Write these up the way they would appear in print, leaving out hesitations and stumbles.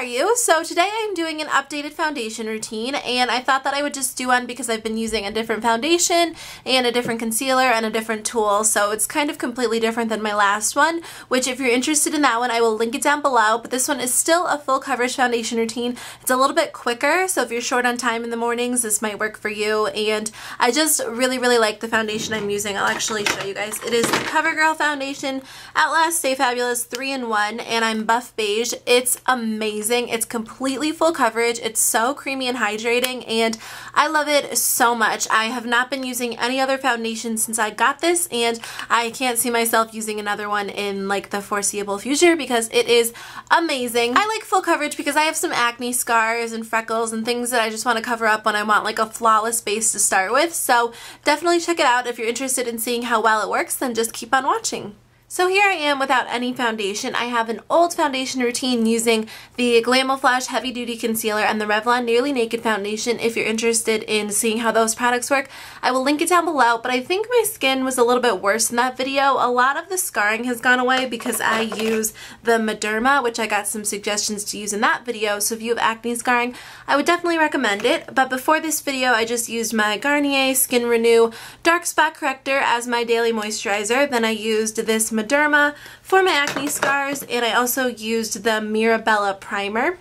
are you? So today I'm doing an updated foundation routine, and I thought that I would just do one because I've been using a different foundation and a different concealer and a different tool, so it's kind of completely different than my last one, which if you're interested in that one I will link it down below. But this one is still a full coverage foundation routine. It's a little bit quicker, so if you're short on time in the mornings this might work for you. And I just really like the foundation I'm using. I'll actually show you guys. It is the CoverGirl foundation Outlast Stay Fabulous 3-in-1, and I'm buff beige. It's amazing. It's completely full coverage. It's so creamy and hydrating, and I love it so much. I have not been using any other foundation since I got this, and I can't see myself using another one in like the foreseeable future because it is amazing. I like full coverage because I have some acne scars and freckles and things that I just want to cover up when I want like a flawless base to start with. So definitely check it out. If you're interested in seeing how well it works, then just keep on watching. So here I am without any foundation. I have an old foundation routine using the Glamouflash Heavy Duty Concealer and the Revlon Nearly Naked Foundation. If you're interested in seeing how those products work, I will link it down below. But I think my skin was a little bit worse in that video. A lot of the scarring has gone away because I use the Mederma, which I got some suggestions to use in that video. So if you have acne scarring, I would definitely recommend it. But before this video, I just used my Garnier Skin Renew Dark Spot Corrector as my daily moisturizer. Then I used this Mederma for my acne scars, and I also used the Mirabella primer.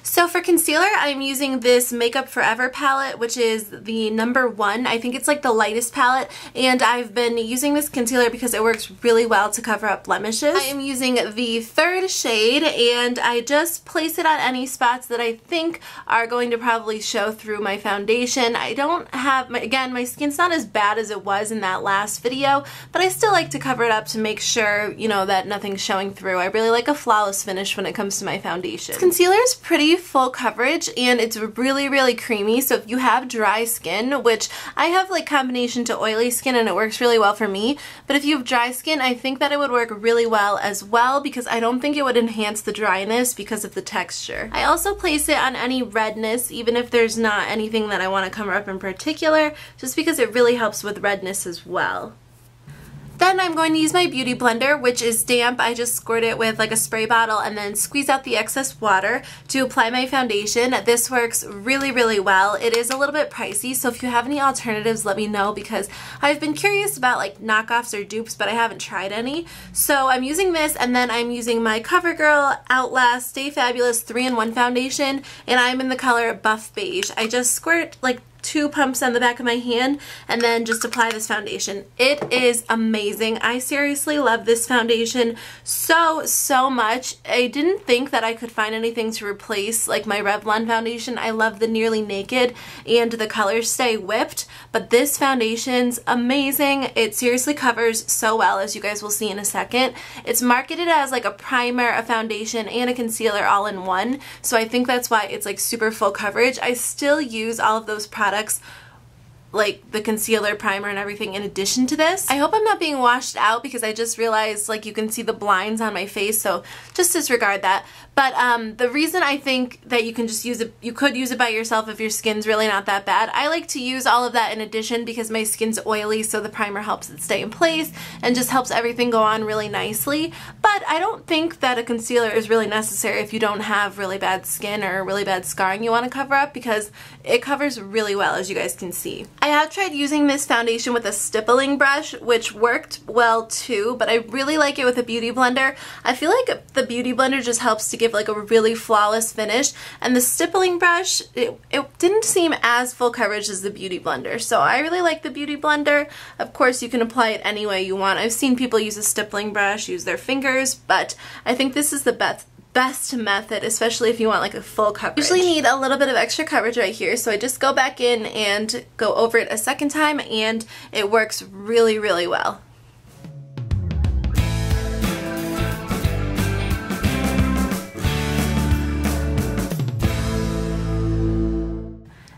So for concealer, I'm using this Makeup Forever palette, which is the #1. I think it's like the lightest palette, and I've been using this concealer because it works really well to cover up blemishes. I am using the 3rd shade, and I just place it on any spots that I think are going to probably show through my foundation. I don't have, again, my skin's not as bad as it was in that last video, but I still like to cover it up to make sure, you know, that nothing's showing through. I really like a flawless finish when it comes to my foundation. This concealer is pretty full coverage, and it's really creamy. So if you have dry skin, which I have like combination to oily skin and it works really well for me, but if you have dry skin, I think that it would work really well as well because I don't think it would enhance the dryness because of the texture. I also place it on any redness, even if there's not anything that I want to cover up in particular, just because it really helps with redness as well. Then I'm going to use my Beauty Blender, which is damp. I just squirt it with like a spray bottle and then squeeze out the excess water to apply my foundation. This works really well. It is a little bit pricey, so if you have any alternatives, let me know because I've been curious about like knockoffs or dupes, but I haven't tried any. So I'm using this, and then I'm using my CoverGirl Outlast Stay Fabulous 3-in-1 foundation, and I'm in the color Buff Beige. I just squirt like 2 pumps on the back of my hand and then just apply this foundation. It is amazing. I seriously love this foundation so much. I didn't think that I could find anything to replace like my Revlon foundation. I love the Nearly Naked and the Colors Stay Whipped, but this foundation's amazing. It seriously covers so well, as you guys will see in a second. It's marketed as like a primer, a foundation, and a concealer all in one, so I think that's why it's like super full coverage. I still use all of those products, like the concealer, primer, and everything in addition to this. I hope I'm not being washed out because I just realized like you can see the blinds on my face, so just disregard that. But the reason I think that you can just use it, you could use it by yourself if your skin's really not that bad. I like to use all of that in addition because my skin's oily, so the primer helps it stay in place and just helps everything go on really nicely. But I don't think that a concealer is really necessary if you don't have really bad skin or really bad scarring you want to cover up, because it covers really well, as you guys can see. I have tried using this foundation with a stippling brush, which worked well too, but I really like it with a Beauty Blender. I feel like the Beauty Blender just helps to give like a really flawless finish, and the stippling brush, it didn't seem as full coverage as the Beauty Blender, so I really like the Beauty Blender. Of course you can apply it any way you want. I've seen people use a stippling brush, use their fingers, but I think this is the best method, especially if you want like a full coverage. Usually need a little bit of extra coverage right here, so I just go back in and go over it a second time, and it works really well.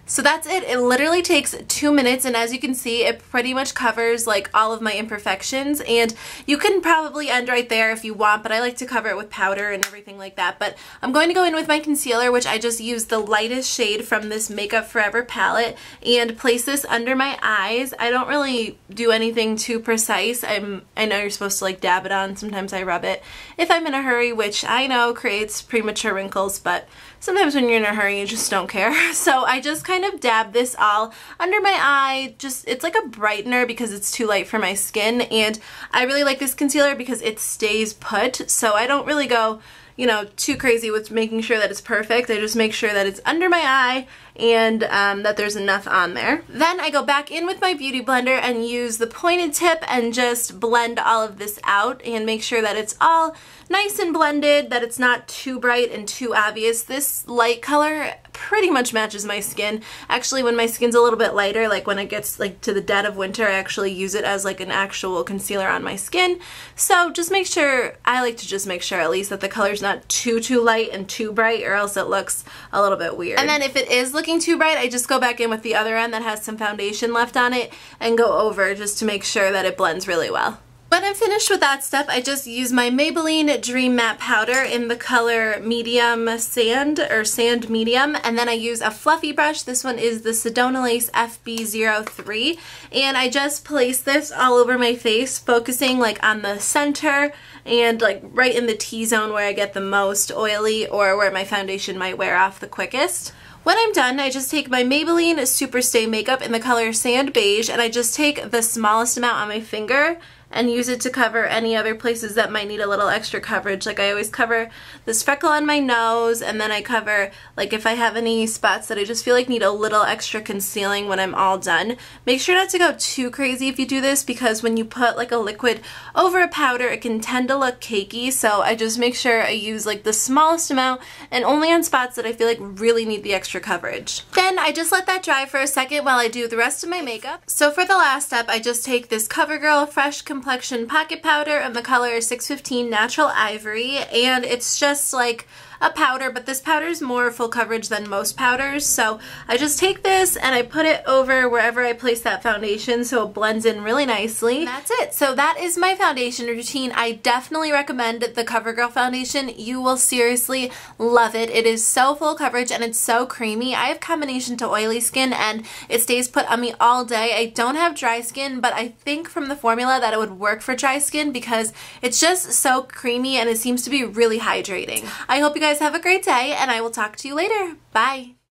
So that's it. It literally takes 2 minutes, and as you can see, it pretty much covers like all of my imperfections, and you can probably end right there if you want, but I like to cover it with powder and everything like that. But I'm going to go in with my concealer, which I just used the lightest shade from this Makeup Forever palette, and place this under my eyes. I don't really do anything too precise. I know you're supposed to like dab it on. Sometimes I rub it if I'm in a hurry, which I know creates premature wrinkles, but sometimes when you're in a hurry, you just don't care. So I just kind of dab this all under my eye. It's like a brightener because it's too light for my skin, and I really like this concealer because it stays put, so I don't really go, you know, too crazy with making sure that it's perfect. I just make sure that it's under my eye and that there's enough on there. Then I go back in with my Beauty Blender and use the pointed tip and just blend all of this out and make sure that it's all nice and blended, that it's not too bright and too obvious. This light color pretty much matches my skin. Actually, when my skin's a little bit lighter, like when it gets like to the dead of winter, I actually use it as like an actual concealer on my skin. So just make sure, I like to just make sure at least that the color's not too light and too bright, or else it looks a little bit weird. And then if it is looking too bright, I just go back in with the other end that has some foundation left on it and go over just to make sure that it blends really well. When I'm finished with that step, I just use my Maybelline Dream Matte Powder in the color Medium Sand, or Sand Medium, and then I use a fluffy brush. This one is the Sedona Lace FB03, and I just place this all over my face, focusing like on the center and like right in the T-zone where I get the most oily or where my foundation might wear off the quickest. When I'm done, I just take my Maybelline SuperStay makeup in the color Sand Beige, and I just take the smallest amount on my finger and use it to cover any other places that might need a little extra coverage. Like I always cover this freckle on my nose, and then I cover like if I have any spots that I just feel like need a little extra concealing when I'm all done. Make sure not to go too crazy if you do this, because when you put like a liquid over a powder, it can tend to look cakey, so I just make sure I use like the smallest amount and only on spots that I feel like really need the extra coverage. Then I just let that dry for a second while I do the rest of my makeup. So for the last step, I just take this CoverGirl Fresh Complexion Pocket Powder in the color 615 Natural Ivory, and it's just like a powder, but this powder is more full coverage than most powders, so I just take this and I put it over wherever I place that foundation so it blends in really nicely. And that's it. So that is my foundation routine. I definitely recommend the CoverGirl foundation. You will seriously love it. It is so full coverage and it's so creamy. I have combination to oily skin and it stays put on me all day. I don't have dry skin, but I think from the formula that it would work for dry skin because it's just so creamy and it seems to be really hydrating. I hope you guys have a great day, and I will talk to you later. Bye!